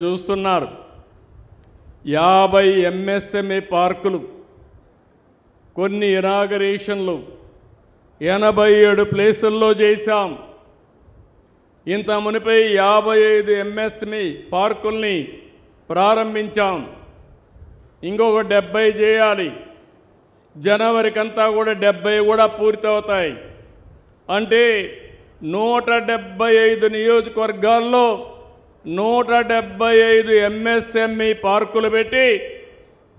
చూస్తున్నారు 50 ఎంఎస్ఎంఈ పార్కులు, కొన్ని ఇనాగరేషన్లు 87 ప్లేసుల్లో చేశాం. ఇంత మునిపై 55 ఎంఎస్ఎంఈ పార్కుల్ని ప్రారంభించాం. ఇంకొక 70 చేయాలి. జనవరికంతా కూడా 70 కూడా పూర్తవుతాయి. అంటే 175 నియోజకవర్గాల్లో 175 ఎంఎస్ఎంఈ పార్కులు పెట్టి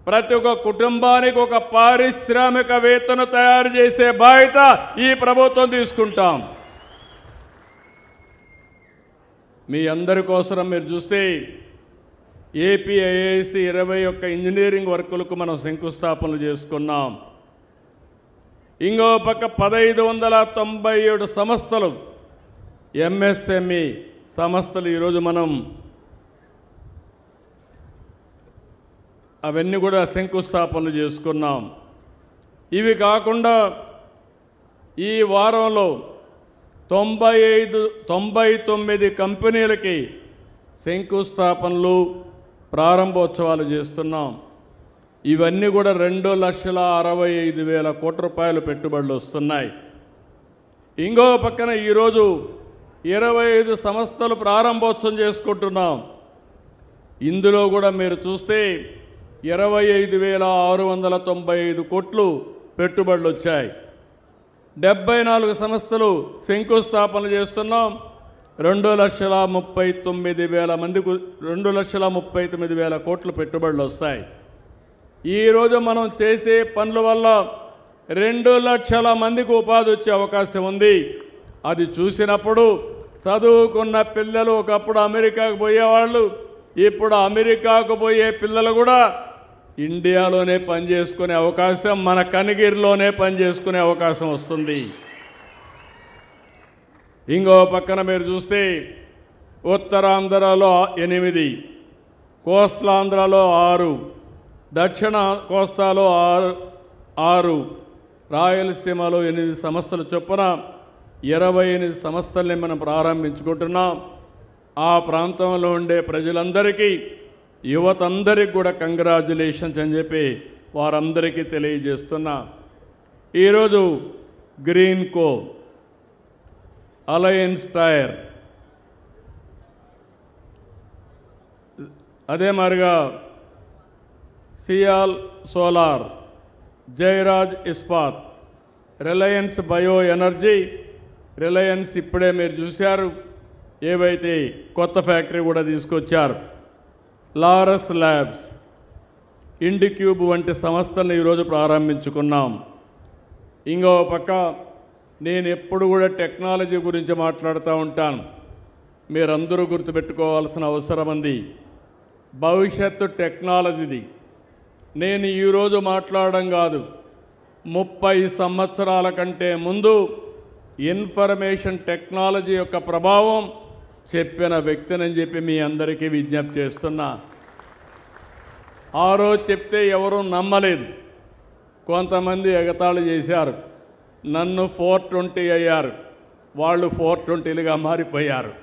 ప్రతి ఒక్క కుటుంబానికి ఒక పారిశ్రామికవేత్తను తయారు చేసే బాధ్యత ఈ ప్రభుత్వం తీసుకుంటాం. మీ అందరి కోసం మీరు చూస్తే ఏపీఐఐసి 21 ఇంజనీరింగ్ వర్కులకు మనం శంకుస్థాపనలు చేసుకున్నాం. ఇంకో పక్క 1597 సంస్థలు ఎంఎస్ఎంఈ సంస్థలు ఈరోజు మనం అవన్నీ కూడా శంకుస్థాపనలు చేసుకున్నాం. ఇవి కాకుండా ఈ వారంలో 99 కంపెనీలకి శంకుస్థాపనలు ప్రారంభోత్సవాలు చేస్తున్నాం. ఇవన్నీ కూడా 2,65,000 కోట్ల రూపాయలు పెట్టుబడులు వస్తున్నాయి. ఇంకో పక్కన ఈరోజు 25 సంస్థలు ప్రారంభోత్సవం చేసుకుంటున్నాం. ఇందులో కూడా మీరు చూస్తే 25,695 కోట్లు పెట్టుబడులు వచ్చాయి. 74 సంస్థలు శంకుస్థాపనలు చేస్తున్నాం. 2,39,000 కోట్లు పెట్టుబడులు వస్తాయి. ఈరోజు మనం చేసే పనుల వల్ల 2 లక్షల మందికి ఉపాధి వచ్చే అవకాశం ఉంది. అది చూసినప్పుడు చదువుకున్న పిల్లలు ఒకప్పుడు అమెరికాకు పోయేవాళ్ళు, ఇప్పుడు అమెరికాకు పోయే పిల్లలు కూడా ఇండియాలోనే పనిచేసుకునే అవకాశం, మన కనిగిరిలోనే పనిచేసుకునే అవకాశం వస్తుంది. ఇంకో పక్కన మీరు చూస్తే ఉత్తరాంధ్రలో 8, కోస్తాంధ్రలో 6, దక్షిణ కోస్తాలో 6, రాయలసీమలో 8 సంస్థలు చొప్పున 28 సంస్థల్ని మనం ప్రారంభించుకుంటున్నాం. ఆ ప్రాంతంలో ఉండే ప్రజలందరికీ, యువతందరికీ కూడా కంగ్రాచ్యులేషన్స్ అని చెప్పి వారందరికీ తెలియజేస్తున్నా. ఈరోజు గ్రీన్ కో, అలయన్స్ టైర్, అదే మాదిరిగా Sial solar, Jayaraj Ispat, Reliance bio energy, Reliance ఇప్పుడే మీరు చూశారు ఏవైతే కొత్త ఫ్యాక్టరీ కూడా తీసుకొచ్చారు, లారస్ ల్యాబ్స్, ఇండిక్యూబ్ వంటి సంస్థలను ఈరోజు ప్రారంభించుకున్నాం. ఇంకో పక్క నేను ఎప్పుడు కూడా టెక్నాలజీ గురించి మాట్లాడుతూ ఉంటాను. మీరందరూ గుర్తుపెట్టుకోవాల్సిన అవసరం ఉంది. భవిష్యత్తు టెక్నాలజీది. నేను ఈరోజు మాట్లాడడం కాదు, 30 సంవత్సరాల కంటే ముందు ఇన్ఫర్మేషన్ టెక్నాలజీ యొక్క ప్రభావం చెప్పిన వ్యక్తినని చెప్పి మీ అందరికీ విజ్ఞప్తి చేస్తున్నా. ఆ రోజు చెప్తే ఎవరూ నమ్మలేదు. కొంతమంది ఎగతాళి చేశారు. నన్ను 420 అయ్యారు, వాళ్ళు 420లుగా మారిపోయారు.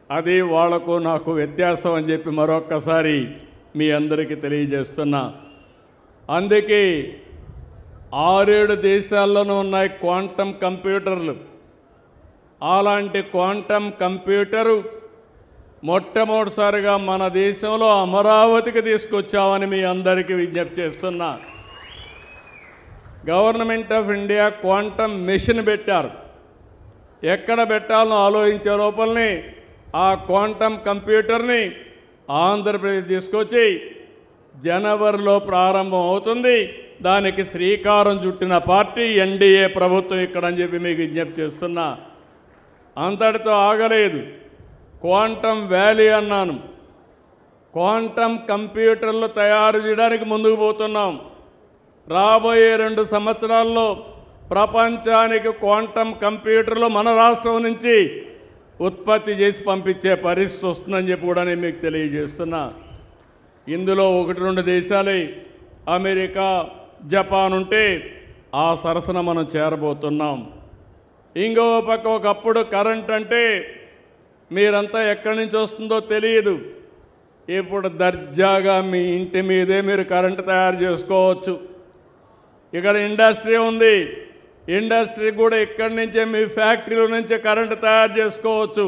అది వాళ్లకు నాకు వ్యత్యాసం అని చెప్పి మరొక్కసారి మీ అందరికీ తెలియజేస్తున్నా. అందుకే 6-7 దేశాల్లోనూ ఉన్నాయి క్వాంటమ్ కంప్యూటర్లు. అలాంటి క్వాంటమ్ కంప్యూటరు మొట్టమొదటిసారిగా మన దేశంలో అమరావతికి తీసుకొచ్చామని మీ అందరికీ విజ్ఞప్తి చేస్తున్నా. Government of India quantum machine పెట్టారు. ఎక్కడ పెట్టాలో ఆలోచించే లోపలనే ఆ క్వాంటమ్ కంప్యూటర్ని ఆంధ్రప్రదేశ్ తీసుకొచ్చి జనవరిలో ప్రారంభం అవుతుంది. దానికి శ్రీకారం చుట్టిన పార్టీ ఎన్డీఏ ప్రభుత్వం ఇక్కడ అని చెప్పి మీకు విజ్ఞప్తి చేస్తున్నా. అంతటితో ఆగలేదు. క్వాంటమ్ వ్యాలీ అన్నాను. క్వాంటమ్ కంప్యూటర్లు తయారు చేయడానికి ముందుకు పోతున్నాం. రాబోయే 2 సంవత్సరాల్లో ప్రపంచానికి క్వాంటమ్ కంప్యూటర్లు మన రాష్ట్రం నుంచి ఉత్పత్తి చేసి పంపించే పరిస్థితి వస్తుందని చెప్పి కూడా నేను మీకు తెలియజేస్తున్నా. ఇందులో 1-2 దేశాలే అమెరికా, జపాన్ ఉంటే ఆ సరసన మనం చేరబోతున్నాం. ఇంకో పక్క ఒకప్పుడు కరెంట్ అంటే మీరంతా ఎక్కడి నుంచి వస్తుందో తెలియదు. ఇప్పుడు దర్జాగా మీ ఇంటి మీదే మీరు కరెంటు తయారు చేసుకోవచ్చు. ఇక్కడ ఇండస్ట్రీ ఉంది, ఇండస్ట్రీ కూడా ఇక్కడి నుంచే మీ ఫ్యాక్టరీల నుంచే కరెంటు తయారు చేసుకోవచ్చు.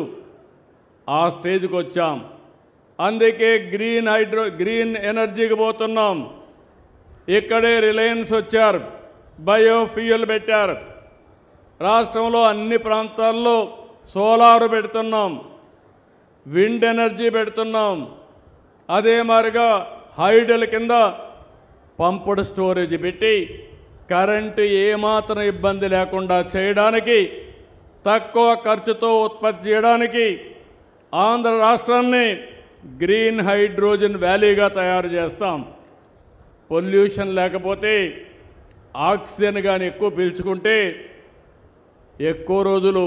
ఆ స్టేజ్కి వచ్చాం. అందుకే గ్రీన్ ఎనర్జీకి పోతున్నాం. ఇక్కడే రిలయన్స్ వచ్చారు, బయోఫ్యూయల్ పెట్టారు. రాష్ట్రంలో అన్ని ప్రాంతాల్లో సోలార్ పెడుతున్నాం, విండ్ ఎనర్జీ పెడుతున్నాం. అదే మాదిరిగా హైడల్ కింద పంప్డ్ స్టోరేజ్ పెట్టి కరెంటు ఏమాత్రం ఇబ్బంది లేకుండా చేయడానికి, తక్కువ ఖర్చుతో ఉత్పత్తి చేయడానికి ఆంధ్ర రాష్ట్రాన్ని గ్రీన్ హైడ్రోజన్ వ్యాలీగా తయారు చేస్తాం. పొల్యూషన్ లేకపోతే ఆక్సిజన్ కానీ ఎక్కువ పీల్చుకుంటే ఎక్కువ రోజులు